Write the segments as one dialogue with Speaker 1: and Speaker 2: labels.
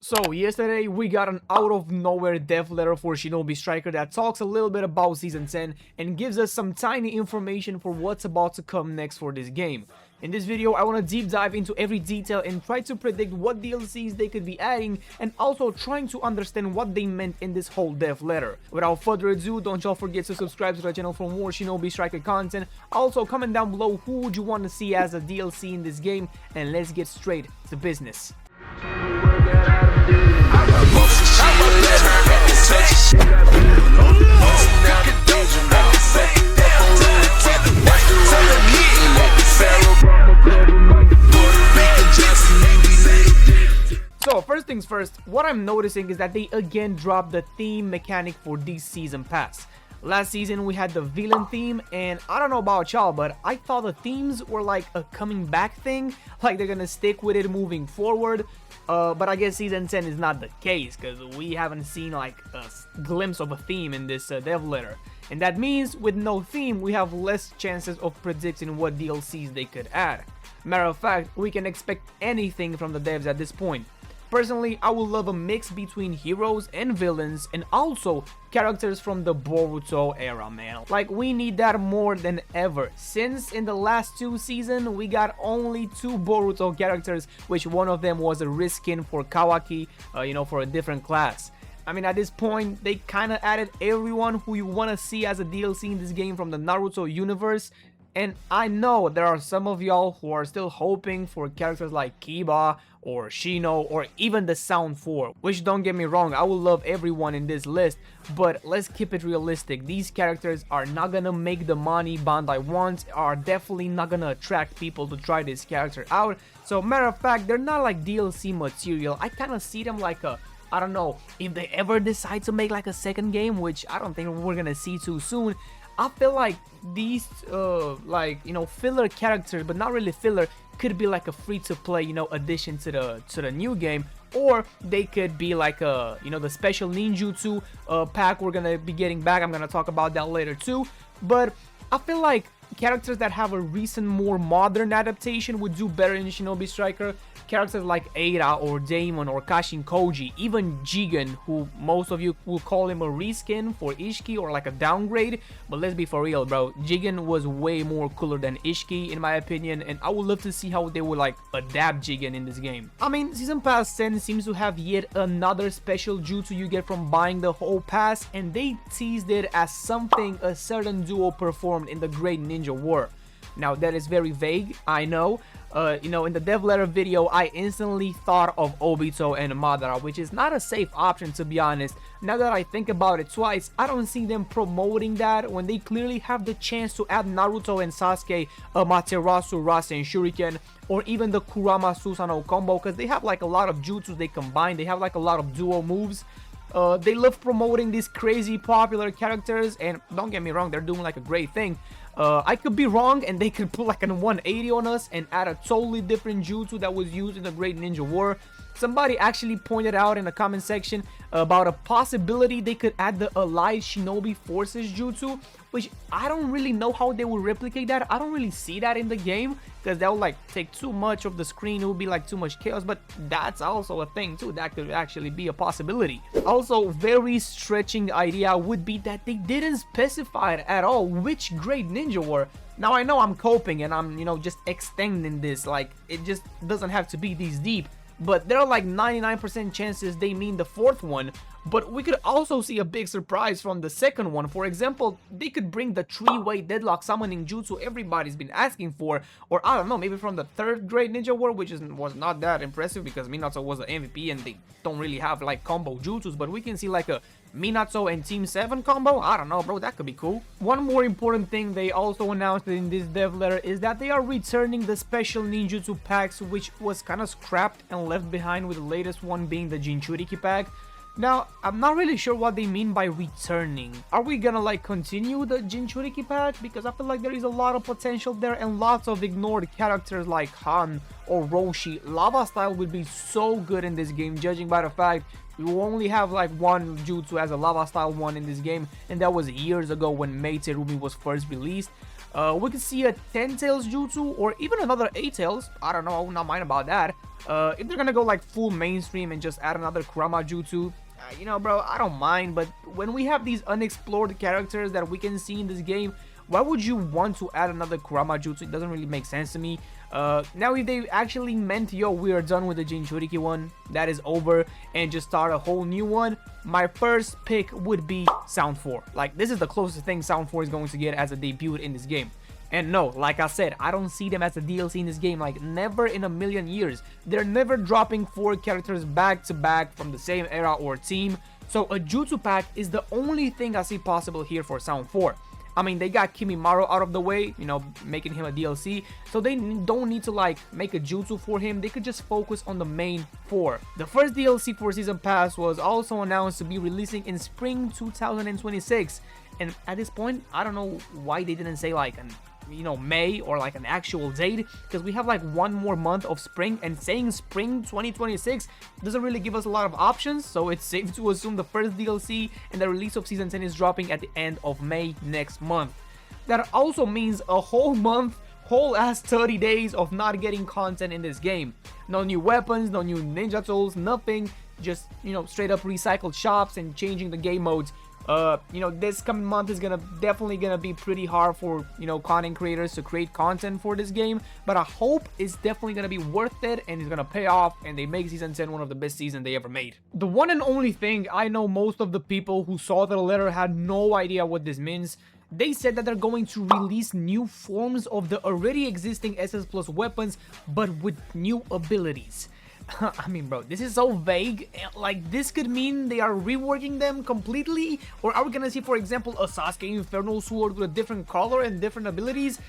Speaker 1: So yesterday we got an out of nowhere dev letter for Shinobi Striker that talks a little bit about Season 10 and gives us some tiny information for what's about to come next for this game. In this video I want to deep dive into every detail and try to predict what DLCs they could be adding and also trying to understand what they meant in this whole dev letter. Without further ado, don't y'all forget to subscribe to the channel for more Shinobi Striker content. Also comment down below who would you want to see as a DLC in this game, and let's get straight to business. So first things first, what I'm noticing is that they again dropped the theme mechanic for this season pass. Last season we had the villain theme, and I don't know about y'all, but I thought the themes were like a coming back thing, like they're gonna stick with it moving forward. But I guess season 10 is not the case, because we haven't seen like a glimpse of a theme in this dev letter. And that means with no theme, we have less chances of predicting what DLCs they could add. Matter of fact, we can expect anything from the devs at this point. Personally, I would love a mix between heroes and villains, and also characters from the Boruto era, man. Like, we need that more than ever, since in the last two seasons we got only two Boruto characters, which one of them was a reskin for Kawaki, for a different class. I mean, at this point, they kind of added everyone who you want to see as a DLC in this game from the Naruto universe. And I know there are some of y'all who are still hoping for characters like Kiba or Shino or even the Sound 4, which, don't get me wrong, I will love everyone in this list, but let's keep it realistic. These characters are not gonna make the money Bandai wants, are definitely not gonna attract people to try this character out. So matter of fact, they're not like DLC material. I kind of see them like a, I don't know, if they ever decide to make like a second game, which I don't think we're gonna see too soon. I feel like these filler characters, but not really filler, could be like a free-to-play addition to the new game, or they could be like a the special ninjutsu pack we're gonna be getting back. I'm gonna talk about that later too. But I feel like characters that have a recent, more modern adaptation would do better in Shinobi Striker. Characters like Eira or Daemon or Kashin Koji, even Jigen, who most of you will call him a reskin for Ishiki or like a downgrade, but let's be for real, bro. Jigen was way more cooler than Ishiki in my opinion, and I would love to see how they would like adapt Jigen in this game. I mean, Season Pass 10 seems to have yet another special jutsu you get from buying the whole pass, and they teased it as something a certain duo performed in the Great Ninja War. Now that is very vague, I know. In the dev letter video, I instantly thought of Obito and Madara, which is not a safe option, to be honest. Now that I think about it twice, I don't see them promoting that when they clearly have the chance to add Naruto and Sasuke, Amaterasu, Rasen, Shuriken, or even the Kurama Susanoo combo, because they have like a lot of jutsus they combine. They have like a lot of duo moves. They love promoting these crazy popular characters, and don't get me wrong, they're doing like a great thing. I could be wrong, and they could put like a 180 on us and add a totally different jutsu that was used in the Great Ninja War. Somebody actually pointed out in the comment section about a possibility they could add the Allied Shinobi Forces jutsu, which I don't really know how they will replicate that. I don't really see that in the game, because that would like take too much of the screen. It would be like too much chaos, but that's also a thing too. That could actually be a possibility. Also, very stretching idea would be that they didn't specify at all which Great Ninja War. Now I know I'm coping and I'm just extending this, like it just doesn't have to be this deep, but there are like 99% chances they mean the fourth one. But we could also see a big surprise from the second one. For example, they could bring the three-way deadlock summoning jutsu everybody's been asking for, or I don't know, maybe from the third Great Ninja War, which was not that impressive because Minato was the MVP and they don't really have like combo jutsus, but we can see like a Minato and Team 7 combo. I don't know, bro, that could be cool. One more important thing they also announced in this dev letter is that they are returning the special ninjutsu packs, which was kind of scrapped and left behind, with the latest one being the Jinchuriki pack. Now, I'm not really sure what they mean by returning. Are we gonna like continue the Jinchuriki pack? Because I feel like there is a lot of potential there and lots of ignored characters like Han or Roshi. Lava style would be so good in this game, judging by the fact you only have like one jutsu as a lava style one in this game, and that was years ago when Mei Terumi was first released. We could see a 10 tails jutsu or even another 8 tails. I don't know, I would not mind about that. If they're gonna go like full mainstream and just add another Kurama jutsu, you know, bro, I don't mind. But when we have these unexplored characters that we can see in this game, why would you want to add another Kurama jutsu? It doesn't really make sense to me. Now if they actually meant, yo, we are done with the Jinchuriki one, that is over, and just start a whole new one, my first pick would be Sound 4. Like, this is the closest thing Sound 4 is going to get as a debut in this game. And no, like I said, I don't see them as a DLC in this game, like never in a million years. They're never dropping 4 characters back to back from the same era or team, so a jutsu pack is the only thing I see possible here for Sound 4. I mean, they got Kimimaro out of the way, you know, making him a DLC, so they don't need to like make a jutsu for him. They could just focus on the main 4. The first DLC for Season Pass was also announced to be releasing in spring 2026, and at this point, I don't know why they didn't say like an, you know, May or like an actual date, because we have like one more month of spring, and saying spring 2026 doesn't really give us a lot of options, so it's safe to assume the first DLC and the release of Season 10 is dropping at the end of May next month. That also means a whole month, whole ass 30 days of not getting content in this game. No new weapons, no new ninja tools, nothing, just, you know, straight up recycled shops and changing the game modes. You know, this coming month is definitely gonna be pretty hard for, you know, content creators to create content for this game, but I hope it's definitely gonna be worth it and it's gonna pay off and they make Season 10 one of the best seasons they ever made. The one and only thing I know most of the people who saw the letter had no idea what this means. They said that they're going to release new forms of the already existing SS Plus weapons, but with new abilities. I mean, bro, this is so vague. Like, this could mean they are reworking them completely, or are we gonna see, for example, a Sasuke Infernal Sword with a different color and different abilities?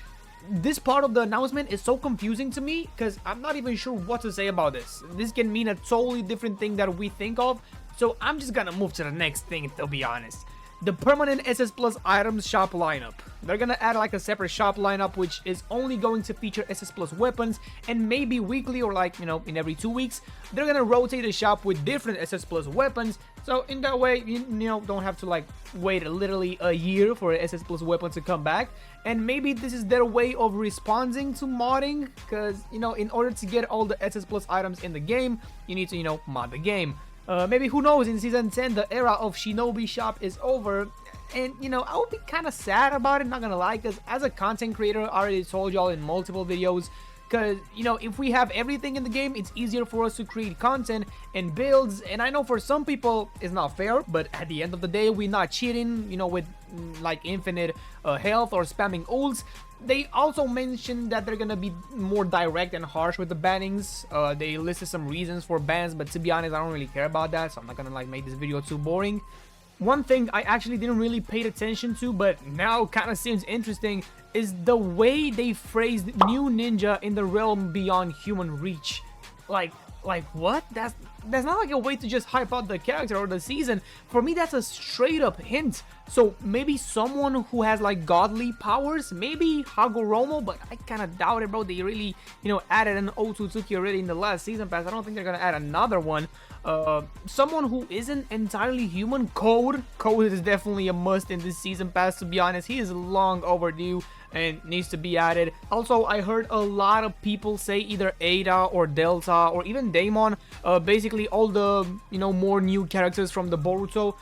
Speaker 1: This part of the announcement is so confusing to me, because I'm not even sure what to say about this. This can mean a totally different thing that we think of, so I'm just gonna move to the next thing, to be honest. The permanent SS Plus items shop lineup. They're gonna add like a separate shop lineup which is only going to feature SS Plus weapons, and maybe weekly or like, you know, in every 2 weeks, they're gonna rotate the shop with different SS Plus weapons, so in that way, you know, don't have to like wait literally a year for an SS Plus weapon to come back. And maybe this is their way of responding to modding, because, you know, in order to get all the SS Plus items in the game, you need to, you know, mod the game. Maybe, who knows, in Season 10 the era of Shinobi shop is over, and, you know, I would be kind of sad about it, not gonna lie, because as a content creator, I already told y'all in multiple videos, because, you know, if we have everything in the game, it's easier for us to create content and builds, and I know for some people it's not fair, but at the end of the day, we're not cheating, you know, with like infinite health or spamming ults. They also mentioned that they're gonna be more direct and harsh with the bannings. They listed some reasons for bans, but to be honest, I don't really care about that, so I'm not gonna like make this video too boring. One thing I actually didn't really pay attention to, but now kind of seems interesting, is the way they phrased new ninja in the realm beyond human reach. Like what? That's not like a way to just hype out the character or the season. For me, that's a straight up hint. So maybe someone who has like godly powers, maybe Hagoromo, but I kind of doubt it, bro. They really, you know, added an Otsutsuki already in the last season pass. I don't think they're gonna add another one. Someone who isn't entirely human, Code is definitely a must in this season pass, to be honest. He is long overdue and needs to be added. Also, I heard a lot of people say either Ada or Delta or even Daemon, basically all the, you know, more new characters from the Boruto,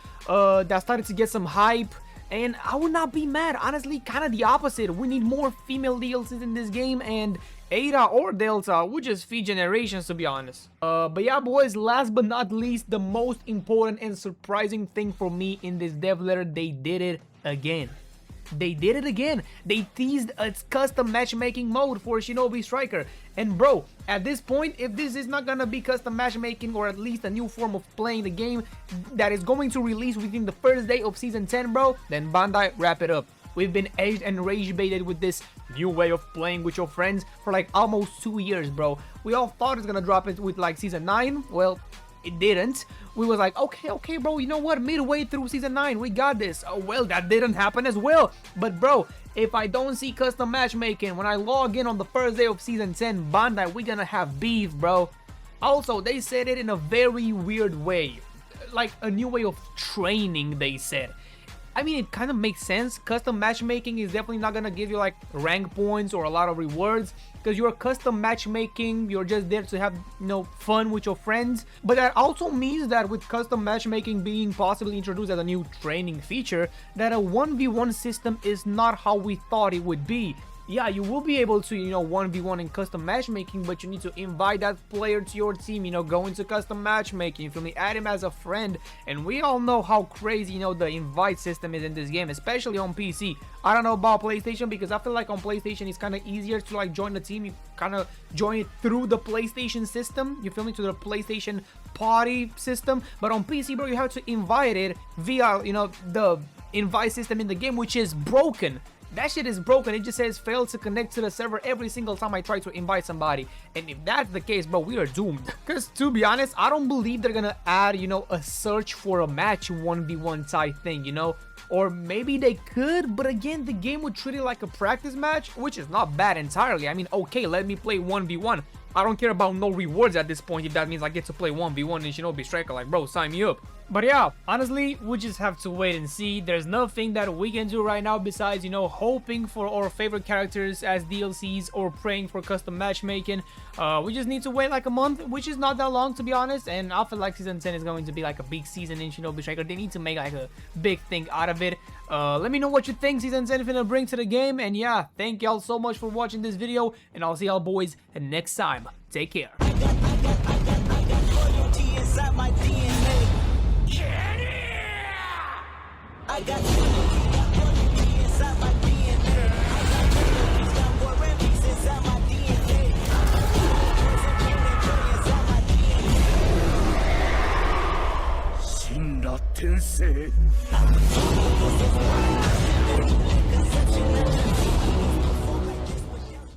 Speaker 1: that started to get some hype, and I would not be mad. Honestly, kind of the opposite. We need more female DLCs in this game, and Ada or Delta would just feed generations, to be honest. But yeah, boys, last but not least, the most important and surprising thing for me in this dev letter, they did it again. They did it again. They teased a custom matchmaking mode for Shinobi Striker. And bro, at this point, if this is not gonna be custom matchmaking, or at least a new form of playing the game that is going to release within the first day of Season 10, bro, then Bandai, wrap it up. We've been aged and rage baited with this new way of playing with your friends for like almost 2 years, bro. We all thought it's gonna drop it with like Season 9. Well, it didn't. We was like, okay, bro, you know what? Midway through Season 9, we got this. Oh, well, that didn't happen as well. But bro, if I don't see custom matchmaking when I log in on the first day of Season 10, Bandai, we gonna have beef, bro. Also, they said it in a very weird way. Like a new way of training, they said. I mean, it kind of makes sense. Custom matchmaking is definitely not gonna give you like rank points or a lot of rewards, because you're custom matchmaking, you're just there to have, you know, fun with your friends. But that also means that with custom matchmaking being possibly introduced as a new training feature, that a 1v1 system is not how we thought it would be. Yeah, you will be able to, you know, 1v1 in custom matchmaking, but you need to invite that player to your team, you know, go into custom matchmaking, you feel me, add him as a friend. And we all know how crazy, you know, the invite system is in this game, especially on PC. I don't know about PlayStation, because I feel like on PlayStation it's kind of easier to like join the team. You kind of join it through the PlayStation system, you feel me, to the PlayStation party system. But on PC, bro, you have to invite it via, you know, the invite system in the game, which is broken. That shit is broken. It just says failed to connect to the server every single time I try to invite somebody. And if that's the case, bro, we are doomed. Because to be honest, I don't believe they're gonna add, you know, a search for a match 1v1 type thing, you know. Or maybe they could, but again, the game would treat it like a practice match, which is not bad entirely. I mean, okay, let me play 1v1. I don't care about no rewards at this point if that means I get to play 1v1 in Shinobi Striker. Like, bro, sign me up. But yeah, honestly, we just have to wait and see. There's nothing that we can do right now besides, you know, hoping for our favorite characters as DLCs or praying for custom matchmaking. We just need to wait like a month, which is not that long, to be honest. And I feel like Season 10 is going to be like a big season in Shinobi Striker. They need to make like a big thing out of it. Let me know what you think Season 10 is going to bring to the game. And yeah, thank y'all so much for watching this video. And I'll see y'all boys next time. Take care.
Speaker 2: I got loyalty inside my DNA. I got loyalty inside my DNA. I got more remedies inside my DNA. Inside my DNA. 死んだ天性